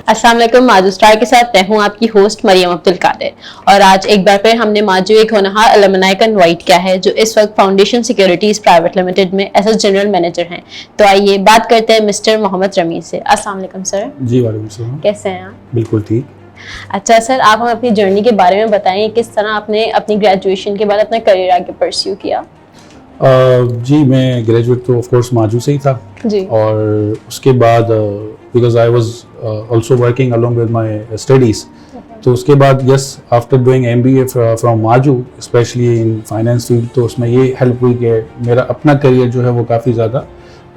अस्सलाम वालेकुम। माजू स्टार के साथ मैं हूँ आपकी होस्ट मरियम अब्दुल कादिर और आज एक बार फिर हमने माजू एक होनहार अलुमनाई का इनवाइट किया है जो इस वक्त फाउंडेशन सिक्योरिटीज प्राइवेट लिमिटेड में एज जनरल मैनेजर हैं। तो आइए बात करते हैं मिस्टर मोहम्मद रमीज से। अस्सलाम वालेकुम सर। जी वालेकुम सलाम। कैसे हैं आप? बिल्कुल ठीक। अच्छा सर, आप हमें अपनी जर्नी के बारे में बताएं, किस तरह आपने अपनी ग्रेजुएशन के बाद अपना करियर आगे परस्यू किया? जी मैं ग्रेजुएट तो ऑफ कोर्स माजू से ही था जी। और उसके बाद because I was also working along with my studies, तो उसके बाद yes after doing MBA from माजू स्पेशली इन फाइनेंस फील्ड, तो उसमें ये हेल्प हुई कि मेरा अपना करियर जो है वो काफ़ी ज़्यादा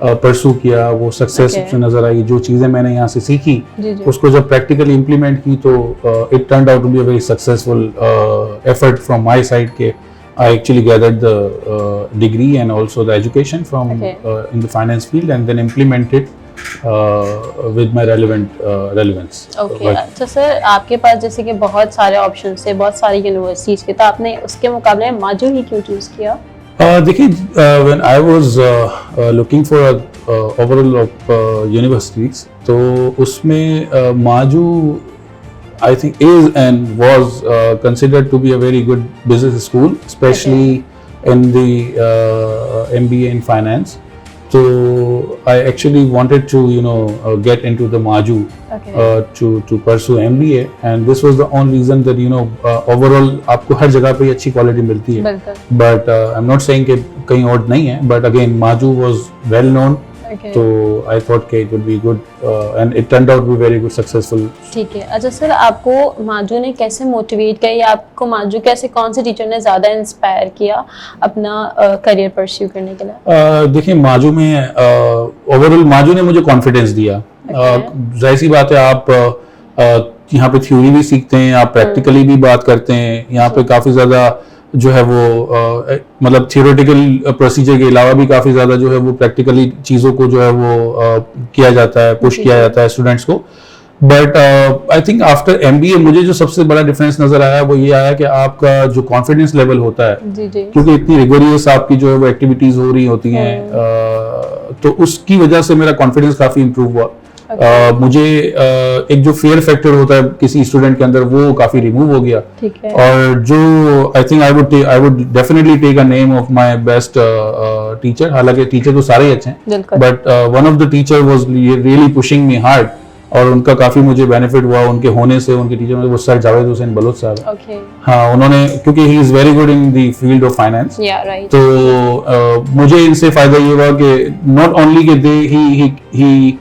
परसू किया, वो सक्सेस नज़र आई। जो चीज़ें मैंने यहाँ से सीखी उसको जब प्रैक्टिकली इम्प्लीमेंट की तो it turned out to be a very successful effort from my side के I actually gathered the degree and also the education from in the finance field and then implemented with my relevance. Okay. अच्छा sir, आपके पास जैसे कि बहुत सारे options थे, बहुत सारी यूनिवर्सिटीज के, तो आपने उसके मुकाबले माजू ही क्यों चूज किया? देखिए, when I was looking for overall of universities, तो उसमें माजू I think is and was considered to be a very good business school, especially in the MBA in finance. So I actually wanted to get into the Maju to pursue MBA, and this was the only reason that overall आपको हर जगह पे अच्छी quality मिलती है, but I'm not saying कि कहीं और नहीं है, but again Maju was well known. तो I thought कि it would be good and it turned out to be very good successful. ठीक है। अच्छा सर, आपको माजू ने कैसे मोटिवेट किया या आपको माजू कैसे कौन से टीचर ने ज़्यादा इंस्पायर किया अपना करियर परस्यू करने के लिए? देखिए, माजू में ओवरऑल माजू ने मुझे कॉन्फिडेंस दिया। जाहिर सी बात है, आप यहाँ पे थ्योरी भी सीखते हैं, आप प्रैक्टिकली भी बात करते हैं। यहाँ पे काफ़ी ज़्यादा जो है वो मतलब थियोरेटिकल प्रोसीजर के अलावा भी काफ़ी ज़्यादा जो है वो प्रैक्टिकली चीज़ों को जो है वो किया जाता है, पुश किया जाता है स्टूडेंट्स को। But I think after MBA मुझे जो सबसे बड़ा डिफरेंस नज़र आया वो ये आया कि आपका जो कॉन्फिडेंस लेवल होता है, क्योंकि इतनी रिगोरियस आपकी जो है वो एक्टिविटीज़ हो रही होती हैं, तो उसकी वजह से मेरा कॉन्फिडेंस काफ़ी इम्प्रूव हुआ। मुझे एक जो फियर फैक्टर होता है किसी स्टूडेंट के अंदर वो काफी रिमूव हो गया। और जो I think I would definitely take a name of my best teacher. हालांकि टीचर तो सारे ही अच्छे हैं, but one of the teacher was really pushing me hard, और उनका काफी मुझे बेनिफिट हुआ उनके होने से। उनके टीचर वो सर जावेद हुसैन बलोच साहब। हाँ, उन्होंने, क्योंकि he is very good in the field of finance, तो मुझे इनसे फायदा ये हुआ कि नॉट ओनली कि दे ही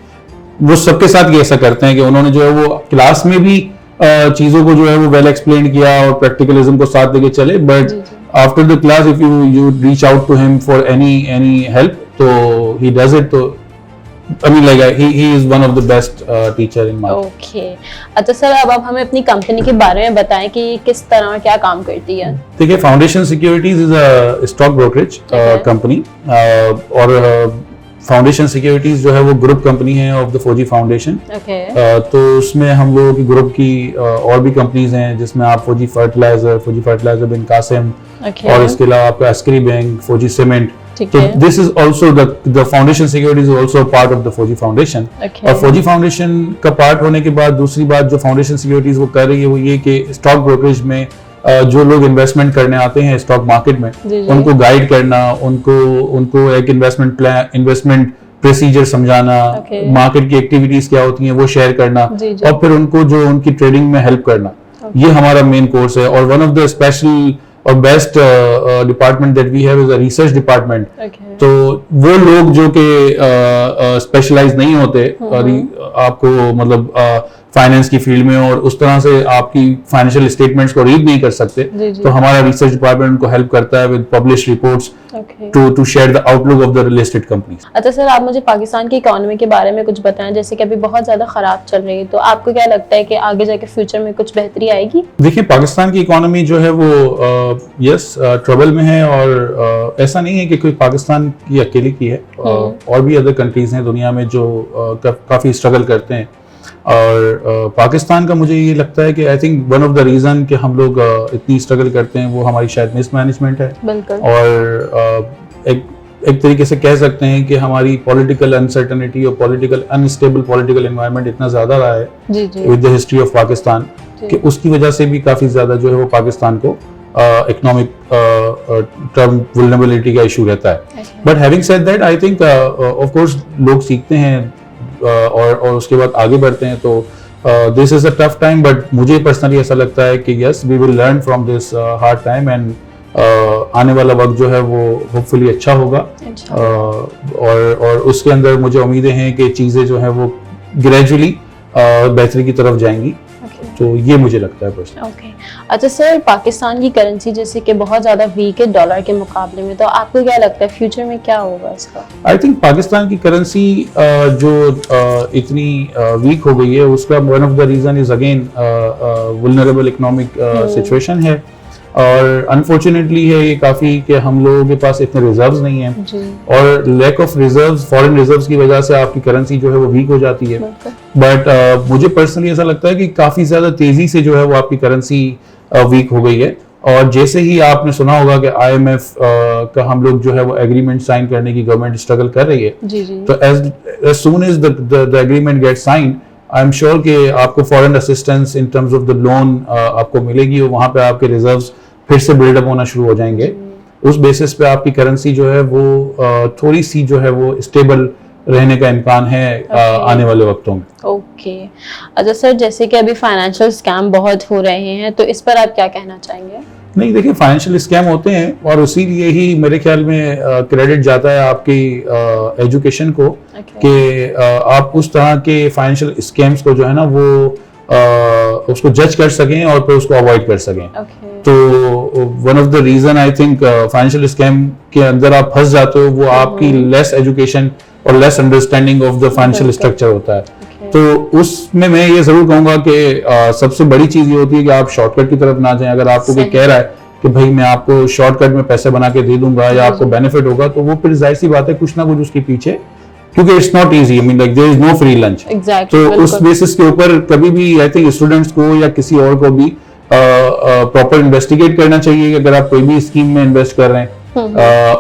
वो सबके साथ ये ऐसा करते हैं कि उन्होंने जो है वो क्लास में भी चीजों को जो है वो वेल एक्सप्लेन किया और प्रैक्टिकलिज्म को साथ लेके चले, but after the class if you reach out to him for any help तो ही डज इट। तो I mean like he is one of the best teacher in my. Okay. अच्छा sir, अब आप हमें अपनी कंपनी के बारे में बताएं कि किस तरह क्या काम करती है? देखिए, foundation securities is a stock brokerage company, और फाउंडेशन सिक्योरिटीज जो है वो ग्रुप कंपनी है ऑफ द फौजी फाउंडेशन। तो उसमें हम लोगों की ग्रुप की और भी कंपनीज हैं, जिसमें आप फौजी फर्टिलाइजर बिन कासिम, और इसके अलावा आपका अस्करी बैंक, फौजी सीमेंट। तो this is also the foundation securities is also part of the फौजी फाउंडेशन। और फौजी फाउंडेशन का पार्ट होने के बाद दूसरी बात जो फाउंडेशन सिक्योरिटीज वो कर रही है वो ये कि स्टॉक ब्रोकरेज में जो लोग इन्वेस्टमेंट करने आते हैं स्टॉक मार्केट में, उनको गाइड करना, उनको एक इन्वेस्टमेंट प्रोसीजर समझाना, मार्केट की एक्टिविटीज क्या होती हैं वो शेयर करना, और फिर उनको जो उनकी ट्रेडिंग में हेल्प करना, ये हमारा मेन कोर्स है। और वन ऑफ द स्पेशल और best department that we have is a research department. तो वो लोग जो कि स्पेशलाइज नहीं होते आपको मतलब फाइनेंस की फील्ड में, और उस तरह से आपकी फाइनेंशियल स्टेटमेंट्स को रीड नहीं कर सकते, तो हमारा रिसर्च डिपार्टमेंट उनको हेल्प करता है with publish reports to share the outlook of the listed companies. अच्छा सर, आप मुझे पाकिस्तान की इकोनॉमी के बारे में कुछ बताएं, जैसे कि अभी बहुत ज्यादा खराब चल रही है, तो आपको क्या लगता है कि आगे जाके फ्यूचर में कुछ बेहतरी आएगी? देखिए, पाकिस्तान की इकोनॉमी जो है वो ट्रबल में है, और ऐसा नहीं है कि कोई पाकिस्तान की अकेले की है, और भी अदर कंट्रीज हैं दुनिया में जो काफी स्ट्रगल करते हैं। और पाकिस्तान का मुझे ये लगता है कि I think one of the reason कि हम लोग इतनी स्ट्रगल करते हैं वो हमारी शायद मिसमैनेजमेंट है, और एक एक तरीके से कह सकते हैं कि हमारी पॉलिटिकल अनसर्टेनिटी और पॉलिटिकल अनस्टेबल पॉलिटिकल एनवायरनमेंट इतना ज़्यादा रहा है with the history of Pakistan कि उसकी वजह से भी काफ़ी ज़्यादा जो है वो पाकिस्तान को इकोनॉमिक टर्म वुल्नरेबिलिटी का इशू रहता है। But having said that I think of course लोग सीखते हैं और उसके बाद आगे बढ़ते हैं, तो this is a tough time, but मुझे पर्सनली ऐसा लगता है कि yes we will learn from this hard time and आने वाला वक्त जो है वो होपफुली अच्छा होगा। और उसके अंदर मुझे उम्मीदें हैं कि चीज़ें जो है वो ग्रेजुअली बेहतरी की तरफ जाएंगी। तो ये मुझे लगता है पर्सनली। ओके, अच्छा सर, पाकिस्तान की करेंसी जैसे कि बहुत ज़्यादा वीक है डॉलर के मुकाबले में, तो आपको क्या लगता है फ्यूचर में क्या होगा इसका? आई थिंक पाकिस्तान की करेंसी जो इतनी वीक हो गई है उसका one of the reason is again vulnerable economic situation है, और अनफॉर्चुनेटली है ये काफी कि हम लोगों के पास इतने रिजर्व्स नहीं हैं, और lack of reserves, foreign reserves की वजह से आपकी करेंसी जो है वो वीक हो जाती है। बट मुझे पर्सनली ऐसा लगता है कि काफी ज्यादा तेजी से जो है वो आपकी करेंसी वीक हो गई है, और जैसे ही आपने सुना होगा कि IMF का हम लोग जो है वो एग्रीमेंट साइन करने की गवर्नमेंट स्ट्रगल कर रही है, तो as soon as the agreement get signed I am sure कि आपको foreign assistance in terms of the loan आपको मिलेगी, और वहां पे आपके रिजर्व्स फिर से बिल्डअप होना शुरू हो जाएंगे। उस बेसिस पे आपकी करेंसी जो है वो थोड़ी सी जो है वो स्टेबल रहने का इम्कान है आने वाले वक्तों में। ओके, अच्छा सर, जैसे कि अभी फाइनेंशियल स्कैम बहुत हो रहे हैं, तो इस पर आप क्या कहना चाहेंगे? नहीं, देखिए फाइनेंशियल स्कैम होते हैं, और इसीलिए ही मेरे ख्याल में क्रेडिट जाता है आपकी एजुकेशन को कि आप उस तरह के फाइनेंशियल स्कैम्स को जो है ना वो उसको जज कर सकें और फिर उसको अवॉइड कर सकें। तो one of the reason I think financial scam के अंदर आप फंस जाते हो वो आपकी लेस एजुकेशन और less understanding of the financial structure होता है। तो उसमें मैं ये जरूर कहूंगा कि सबसे बड़ी चीज ये होती है कि आप शॉर्टकट की तरफ ना जाएं। अगर आपको कोई कह रहा है कि भाई मैं आपको शॉर्टकट में पैसे बना के दे दूंगा या आपको बेनिफिट होगा, तो वो फिर जाहिर सी बात है कुछ ना कुछ उसके पीछे, क्योंकि it's not easy, I mean like there is no free lunch. तो उस बेसिस के ऊपर कभी भी आई थिंक स्टूडेंट्स को या किसी और को भी प्रॉपर इन्वेस्टिगेट करना चाहिए। अगर आप कोई भी स्कीम में इन्वेस्ट कर रहे हैं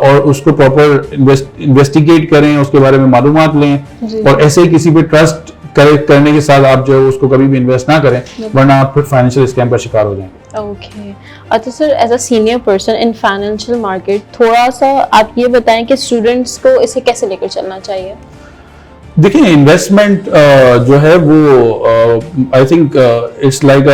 और उसको प्रॉपर इन्वेस्टिगेट करें, उसके बारे में मालूमात लें, और ऐसे ही किसी पे ट्रस्ट करने के साथ आप जो है उसको कभी भी इन्वेस्ट ना करें, वरना आप फिर फाइनेंशियल स्कैम का शिकार हो जाएंगे। ओके, अच्छा sir, as a senior person in financial market, थोड़ा सा आप ये बताएं कि स्टूडेंट्स को इसे कैसे लेकर चलना चाहिए? देखिए, इन्वेस्टमेंट जो है वो आई थिंक इट्स लाइक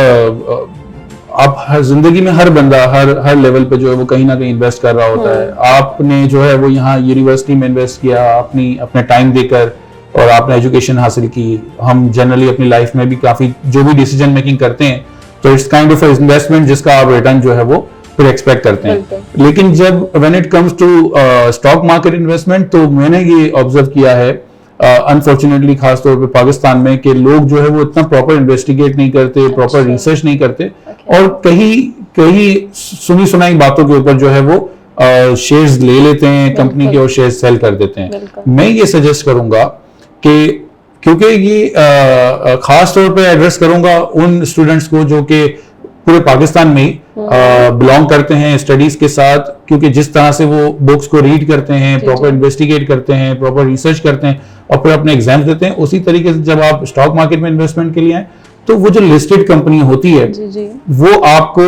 आप हर जिंदगी में हर बंदा हर लेवल पे जो है वो कहीं ना कहीं इन्वेस्ट कर रहा होता है। आपने जो है वो यहाँ यूनिवर्सिटी में इन्वेस्ट किया, अपने टाइम देकर, और आपने एजुकेशन हासिल की। हम जनरली अपनी लाइफ में भी काफी जो भी डिसीजन मेकिंग करते हैं तो इट्स काइंड ऑफ इन्वेस्टमेंट जिसका आप रिटर्न जो है वो फिर एक्सपेक्ट करते हैं। लेकिन जब when it comes to stock market investment, तो मैंने ये ऑब्जर्व किया है अनफॉर्चुनेटली खासतौर पे पाकिस्तान में कि लोग जो है वो इतना प्रॉपर इन्वेस्टिगेट नहीं करते, प्रॉपर रिसर्च नहीं करते, और कहीं सुनी सुनाई बातों के ऊपर जो है वो शेयर्स ले लेते हैं कंपनी के और शेयर सेल कर देते हैं। मैं ये सजेस्ट करूंगा कि क्योंकि ये खास तौर पे एड्रेस करूंगा उन स्टूडेंट्स को जो कि पूरे पाकिस्तान में बिलोंग करते हैं स्टडीज के साथ, क्योंकि जिस तरह से वो बुक्स को रीड करते हैं, प्रॉपर इन्वेस्टिगेट करते हैं, प्रॉपर रिसर्च करते हैं और फिर अपने एग्जाम्स देते हैं, उसी तरीके से जब आप स्टॉक मार्केट में इन्वेस्टमेंट के लिए आए तो वो जो लिस्टेड कंपनी होती है वो आपको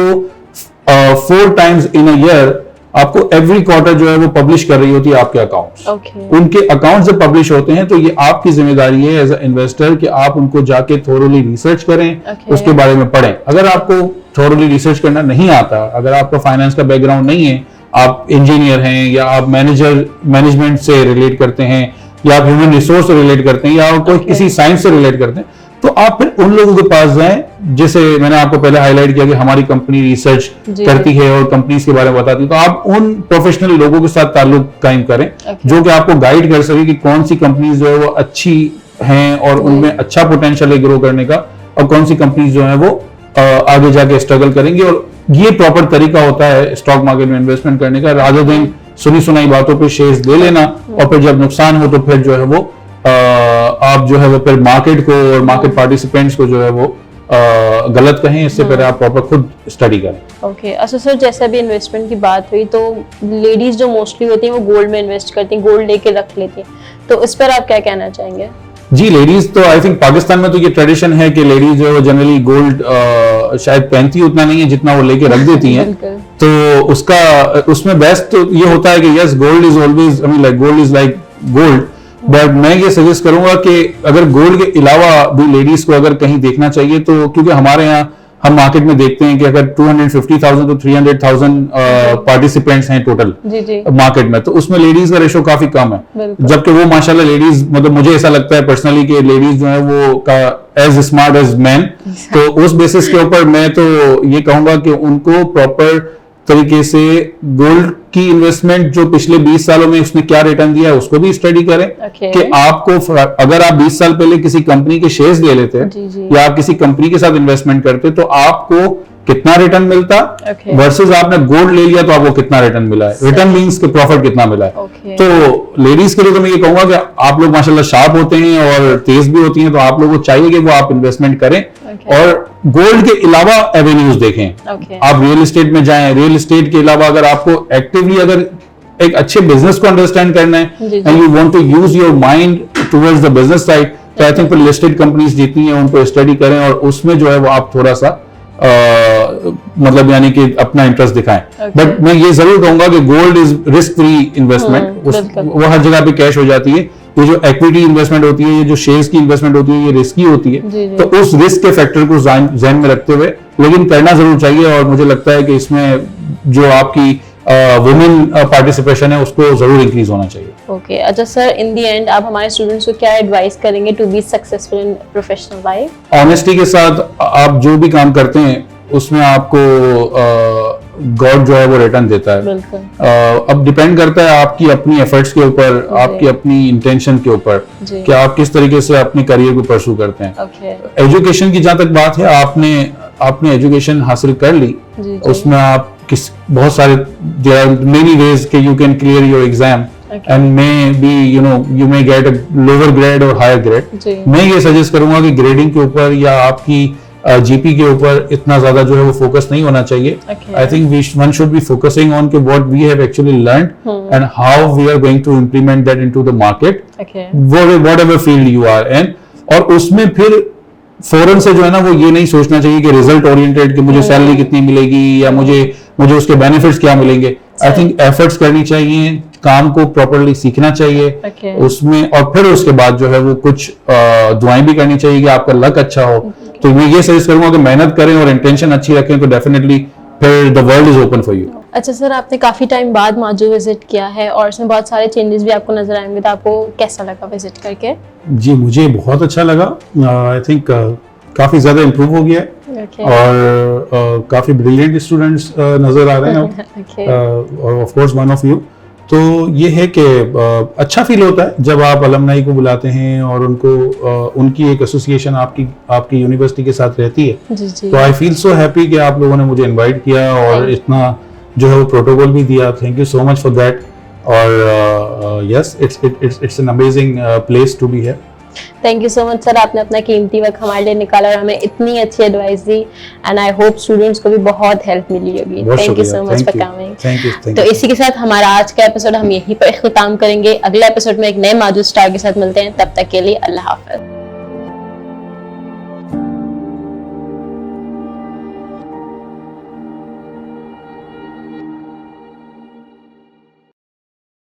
4 times इन अ ईयर आपको एवरी क्वार्टर जो है वो पब्लिश कर रही होती है आपके अकाउंट्स। उनके अकाउंट्स जब पब्लिश होते हैं तो ये आपकी जिम्मेदारी है एज अ इन्वेस्टर कि आप उनको जाके थोरोली रिसर्च करें, उसके बारे में पढ़ें। अगर आपको थोरोली रिसर्च करना नहीं आता, अगर आपका फाइनेंस का बैकग्राउंड नहीं है, आप इंजीनियर हैं या आप मैनेजमेंट से रिलेट करते हैं या आप ह्यूमन रिसोर्स से रिलेट करते हैं या आप कोई किसी साइंस से रिलेट करते हैं, तो आप फिर उन लोगों के पास जाएं। जैसे मैंने आपको पहले हाईलाइट किया कि हमारी कंपनी रिसर्च करती है और कंपनीज के बारे में बताती है, तो आप उन प्रोफेशनल लोगों के साथ ताल्लुक कायम करें जो कि आपको गाइड कर सके कि कौन सी कंपनीज जो है वो अच्छी हैं और उनमें अच्छा पोटेंशियल है ग्रो करने का, और कौन सी कंपनीज जो है वो आगे जाके स्ट्रगल करेंगे। और ये प्रॉपर तरीका होता है स्टॉक मार्केट में इन्वेस्टमेंट करने का, रादर देन सुनी सुनाई बातों पे शेयर्स ले लेना और फिर जब नुकसान हो तो फिर जो है वो आप जो है वो फिर मार्केट को और मार्केट पार्टिसिपेंट्स को जो है वो गलत कहें, इससे पहले आप प्रॉपर खुद स्टडी करें। ओके अच्छा सर, जैसे अभी इन्वेस्टमेंट की बात हुई तो लेडीज जो मोस्टली होती हैं वो गोल्ड में इन्वेस्ट करती हैं, गोल्ड लेके रख लेती हैं, तो इस पर आप क्या कहना चाहेंगे? जी लेडीज तो आई थिंक पाकिस्तान में तो ये ट्रेडिशन है कि लेडीज जो जनरली गोल्ड शायद पहनती उतना नहीं है जितना वो लेके रख देती हैं। तो उसमें बेस्ट तो ये होता है कि yes gold is always, I mean like gold is like gold, but मैं ये सजेस्ट करूंगा कि अगर गोल्ड के अलावा भी लेडीज को अगर कहीं देखना चाहिए तो, क्योंकि हमारे यहाँ हम मार्केट में देखते हैं कि अगर 250,000 तो 300,000 पार्टिसिपेंट्स हैं टोटल मार्केट में, तो उसमें लेडीज का रेशो काफी कम है, जबकि वो माशाल्लाह लेडीज, मतलब मुझे ऐसा लगता है पर्सनली कि लेडीज जो है वो एज स्मार्ट एज मैन, तो उस बेसिस के ऊपर मैं तो ये कहूंगा कि उनको प्रॉपर तरीके से गोल्ड की इन्वेस्टमेंट जो पिछले 20 सालों में उसने क्या रिटर्न दिया है उसको भी स्टडी करें। कि आपको अगर आप 20 साल पहले किसी कंपनी के शेयर्स ले लेते हैं या आप किसी कंपनी के साथ इन्वेस्टमेंट करते तो आपको कितना रिटर्न मिलता वर्सेस आपने गोल्ड ले लिया तो आपको कितना रिटर्न मिला है, रिटर्न मींस के प्रॉफिट कितना मिला है। तो लेडीज के लिए तो मैं ये कहूंगा कि आप लोग माशाल्लाह शार्प होते हैं और तेज भी होती हैं, तो आप लोगों को चाहिए कि वो आप इन्वेस्टमेंट करें और गोल्ड के अलावा एवेन्यूज देखें। आप रियल एस्टेट में जाएं, रियल एस्टेट के अलावा अगर आपको एक्टिवली अगर एक अच्छे बिजनेस को अंडरस्टैंड करना है and you want to use your mind towards the business side, तो आई थिंक लिस्टेड कंपनीज जितनी है उनको स्टडी करें और उसमें जो है वो आप थोड़ा सा मतलब यानी कि अपना इंटरेस्ट दिखाएं। बट मैं ये जरूर कहूंगा कि gold is risk free investment, वो हर जगह पे कैश हो जाती है। ये जो इक्विटी इन्वेस्टमेंट होती है, ये जो शेयर्स की इन्वेस्टमेंट होती है, ये रिस्की होती है, तो उस रिस्क के फैक्टर को ध्यान में रखते हुए लेकिन करना जरूर चाहिए। और मुझे लगता है कि इसमें जो आपकी वुमेन पार्टिसिपेशन है उसको जरूर इंक्रीज होना चाहिए। ओके अच्छा सर, इन द एंड आप हमारे स्टूडेंट्स को क्या एडवाइस करेंगे to be successful in professional life? Honesty के साथ आप जो भी काम करते हैं उसमें आपको गॉड जो है वो रिटर्न देता है। अब डिपेंड करता है आपकी अपनी एफर्ट्स के ऊपर, आपकी अपनी इंटेंशन के ऊपर कि आप किस तरीके से अपने करियर को परस्यू करते हैं। एजुकेशन की जहां तक बात है, आपने एजुकेशन हासिल कर ली, उसमें आप बहुत सारे देयर आर मेनी वेज कि you can clear your exam and may be you may get a lower grade और हायर ग्रेड। मैं ये सजेस्ट करूंगा कि ग्रेडिंग के ऊपर या आपकी जीपी के ऊपर इतना ज्यादा जो है वो फोकस नहीं होना चाहिए। I think one should be focusing on कि what we have actually learned and how we are going to implement that into the market, whatever field you are in. और उसमें फिर फौरन से जो है ना वो ये नहीं सोचना चाहिए कि रिजल्ट ओरिएंटेड कि मुझे सैलरी कितनी मिलेगी या मुझे उसके बेनिफिट्स क्या मिलेंगे। आई थिंक एफर्ट्स करनी चाहिए, काम को प्रॉपर्ली सीखना चाहिए उसमें, और फिर उसके बाद जो है वो कुछ दुआएं भी करनी चाहिए कि आपका लक अच्छा हो। तो मैं ये सजेस्ट करूंगा कि मेहनत करें और इंटेंशन अच्छी रखें तो डेफिनेटली फिर the world is open for you. अच्छा सर, आपने काफी टाइम बाद माजू विजिट किया है और इसमें बहुत सारे चेंजेस भी आपको नजर आएंगे, तो आपको कैसा लगा विजिट करके? जी मुझे बहुत अच्छा लगा। आई थिंक काफी ज्यादा इम्प्रूव हो गया है और काफी ब्रिलियंट स्टूडेंट्स नजर आ रहे हैं और of course one of you. तो ये है कि अच्छा फील होता है जब आप अलमनाई को बुलाते हैं और उनको उनकी एक एसोसिएशन आपकी यूनिवर्सिटी के साथ रहती है। तो आई फील सो हैप्पी कि आप लोगों ने मुझे इनवाइट किया और इतना जो है वो प्रोटोकॉल भी दिया। Thank you so much for that. और yes it's an amazing place to be here. Thank you so much sir, आपने अपना कीमती वक्त हमारे लिए निकाला और हमें इतनी अच्छी advice the and I hope students को भी बहुत हेल्प मिली होगी। Thank you so much for coming. तो इसी के साथ हमारा आज का एपिसोड हम यहीं पर इख्तिताम करेंगे। अगले एपिसोड में एक नए मौजूद स्टार के साथ मिलते हैं, तब तक के लिए अल्लाह हाफ़िज़।